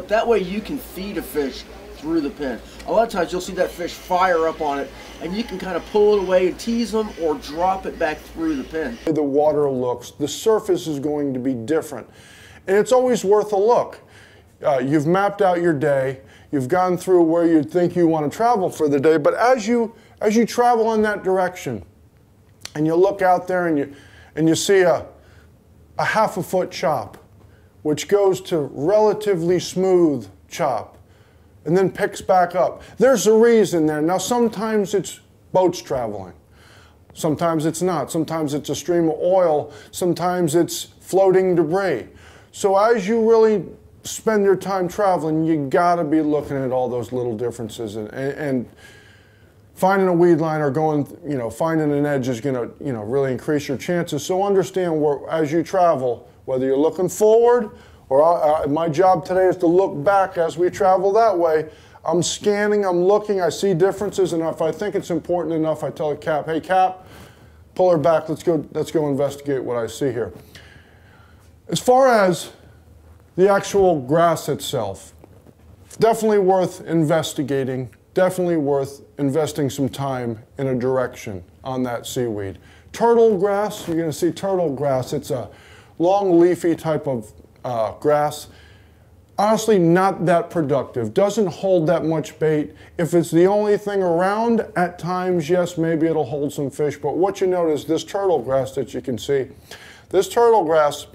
That way you can feed a fish through the pin. A lot of times you'll see that fish fire up on it and you can kind of pull it away and tease them or drop it back through the pin. The water looks, the surface is going to be different. And it's always worth a look. You've mapped out your day, you've gone through where you think you want to travel for the day, but as you travel in that direction and you look out there and you see a half a foot chop, which goes to relatively smooth chop, and then picks back up. There's a reason there. Now sometimes it's boats traveling. Sometimes it's not. Sometimes it's a stream of oil. Sometimes it's floating debris. So as you really spend your time traveling, you gotta be looking at all those little differences, and finding a weed line or finding an edge is gonna, really increase your chances. So understand as you travel, whether you're looking forward or my job today is to look back as we travel that way. I'm scanning, I'm looking, I see differences, and if I think it's important enough, I tell the cap, hey Cap, pull her back, let's go investigate what I see here. As far as the actual grass itself, definitely worth investigating, definitely worth investing some time in a direction on that seaweed. Turtle grass, you're gonna see turtle grass. It's a long leafy type of grass. Honestly, not that productive. Doesn't hold that much bait. If it's the only thing around, at times, yes, maybe it'll hold some fish. But what you notice, this turtle grass that you can see, this turtle grass,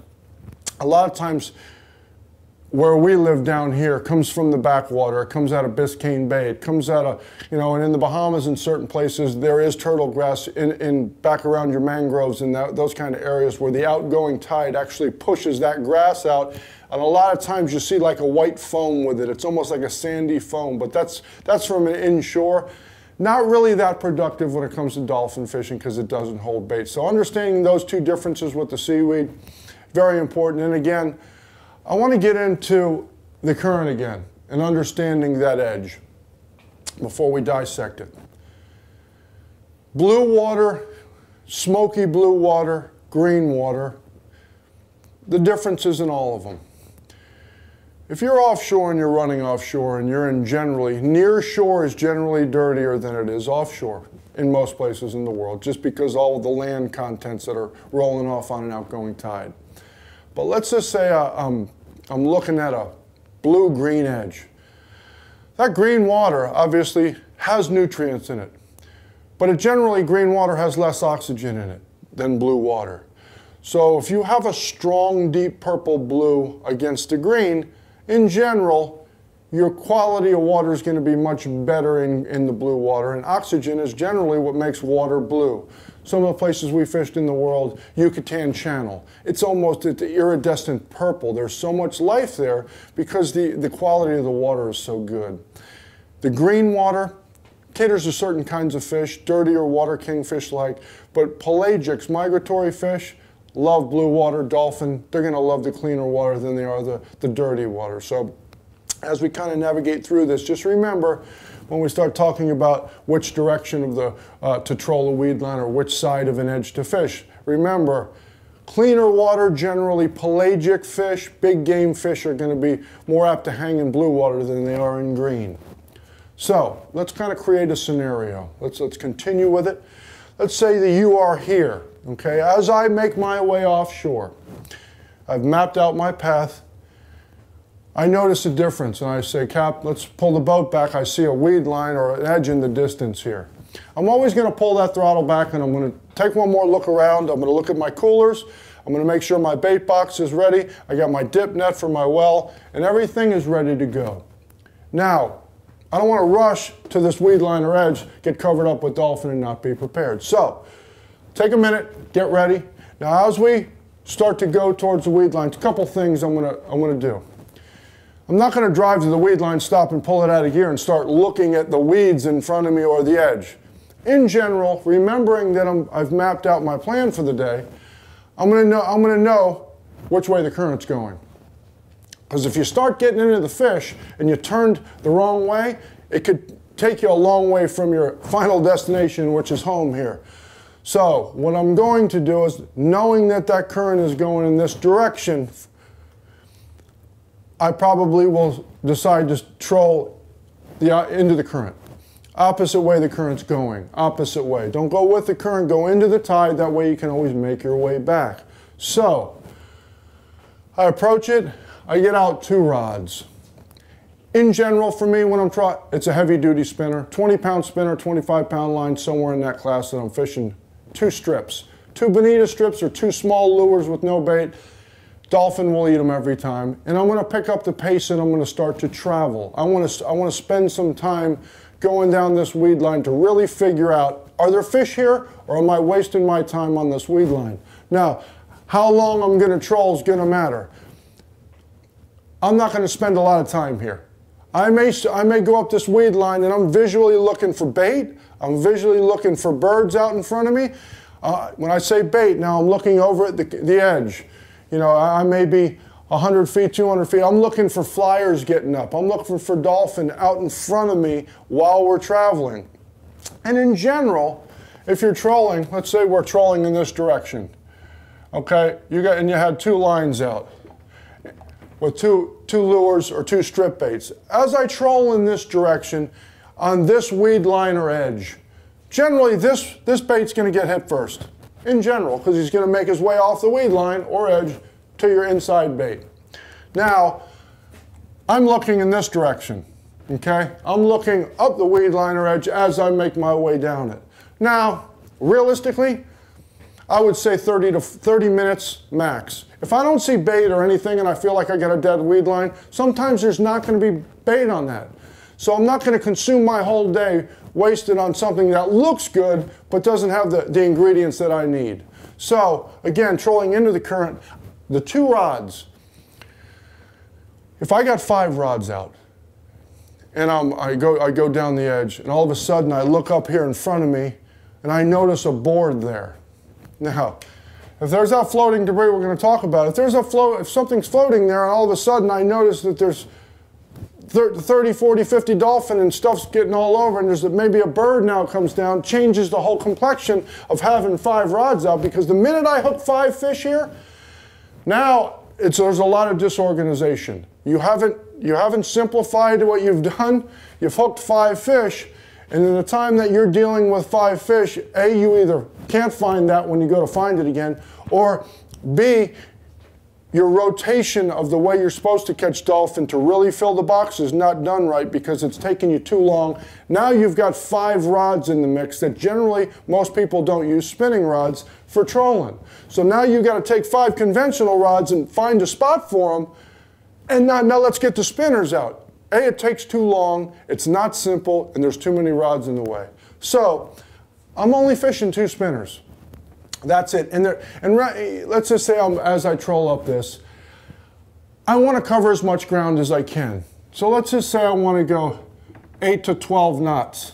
a lot of times where we live down here, comes from the backwater. It comes out of Biscayne Bay. It comes out of, and in the Bahamas and certain places, there is turtle grass in back around your mangroves and those kind of areas where the outgoing tide actually pushes that grass out. And a lot of times you see like a white foam with it. It's almost like a sandy foam, but that's from an inshore. Not really that productive when it comes to dolphin fishing because it doesn't hold bait. So understanding those two differences with the seaweed, very important. And again, I want to get into the current again and understanding that edge before we dissect it. Blue water, smoky blue water, green water, the differences in all of them. If you're offshore and you're running offshore and you're in generally, near shore is generally dirtier than it is offshore in most places in the world, just because all of the land contents that are rolling off on an outgoing tide. But let's just say I'm looking at a blue-green edge. That green water obviously has nutrients in it, but generally green water has less oxygen in it than blue water. So if you have a strong deep purple blue against the green, in general, your quality of water is going to be much better in the blue water, and oxygen is generally what makes water blue. Some of the places we fished in the world, Yucatan Channel, it's almost at the iridescent purple. There's so much life there because the quality of the water is so good. The green water caters to certain kinds of fish, dirtier water kingfish like, but pelagics, migratory fish, love blue water, dolphin. They're going to love the cleaner water than they are the dirty water. So as we kind of navigate through this, just remember when we start talking about which direction of to troll a weed line or which side of an edge to fish, remember, cleaner water, generally pelagic fish, big game fish are going to be more apt to hang in blue water than they are in green. So let's kind of create a scenario. Let's continue with it. Let's say that you are here, okay? As I make my way offshore, I've mapped out my path. I notice a difference and I say, Cap, let's pull the boat back. I see a weed line or an edge in the distance here. I'm always going to pull that throttle back and I'm going to take one more look around. I'm going to look at my coolers. I'm going to make sure my bait box is ready. I got my dip net for my well and everything is ready to go. Now, I don't want to rush to this weed line or edge, get covered up with dolphin and not be prepared. So, take a minute, get ready. Now, as we start to go towards the weed line, a couple things I'm going to do. I'm not going to drive to the weed line, stop and pull it out of gear and start looking at the weeds in front of me or the edge. In general, remembering that I've mapped out my plan for the day, I'm going to know which way the current's going. Because if you start getting into the fish and you turned the wrong way, it could take you a long way from your final destination, which is home here. So what I'm going to do is, knowing that that current is going in this direction, I probably will decide to troll into the current. Opposite way the current's going, opposite way. Don't go with the current, go into the tide, that way you can always make your way back. So, I approach it, I get out 2 rods. In general, for me, when I'm trying, it's a heavy duty spinner, 20-pound spinner, 25-pound line, somewhere in that class that I'm fishing. 2 strips, 2 bonita strips or 2 small lures with no bait. Dolphin will eat them every time. And I'm gonna pick up the pace and I'm gonna start to travel. I wanna spend some time going down this weed line to really figure out, are there fish here or am I wasting my time on this weed line? Now, how long I'm gonna troll is gonna matter. I'm not gonna spend a lot of time here. I may go up this weed line and I'm visually looking for bait. I'm visually looking for birds out in front of me. When I say bait, now I'm looking over at the edge. You know, I may be 100 feet, 200 feet. I'm looking for flyers getting up. I'm looking for dolphin out in front of me while we're traveling. And in general, if you're trolling, let's say we're trolling in this direction. Okay, you had 2 lines out with two lures or 2 strip baits. As I troll in this direction, on this weed line or edge, generally this bait's gonna get hit first, in general, because he's gonna make his way off the weed line or edge to your inside bait. Now, I'm looking in this direction, okay? I'm looking up the weed line or edge as I make my way down it. Now, realistically, I would say 30 to 30 minutes max. If I don't see bait or anything and I feel like I got a dead weed line, sometimes there's not going to be bait on that. So I'm not going to consume my whole day wasted on something that looks good but doesn't have the ingredients that I need. So again, trolling into the current, the 2 rods, if I got 5 rods out and I go down the edge and all of a sudden I look up here in front of me and I notice a board there. Now, if there's that floating debris we're going to talk about, if something's floating there and all of a sudden I notice that there's 30, 40, 50 dolphin and stuff's getting all over and there's maybe a bird now comes down, changes the whole complexion of having 5 rods out, because the minute I hook 5 fish here, now there's a lot of disorganization. You haven't simplified what you've done. You've hooked 5 fish, and in the time that you're dealing with 5 fish, A, you either can't find that when you go to find it again, or B, your rotation of the way you're supposed to catch dolphin to really fill the box is not done right because it's taking you too long. Now you've got 5 rods in the mix that generally most people don't use spinning rods for trolling. So now you've got to take 5 conventional rods and find a spot for them, and now let's get the spinners out. A, it takes too long, it's not simple, and there's too many rods in the way. So I'm only fishing 2 spinners. That's it. And let's just say as I troll up this, I want to cover as much ground as I can. So let's just say I want to go 8 to 12 knots.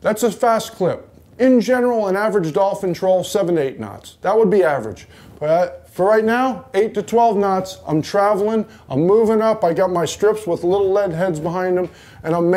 That's a fast clip. In general, an average dolphin troll, 7 to 8 knots. That would be average. But for right now, 8 to 12 knots. I'm traveling, I'm moving up. I got my strips with little lead heads behind them, and I'm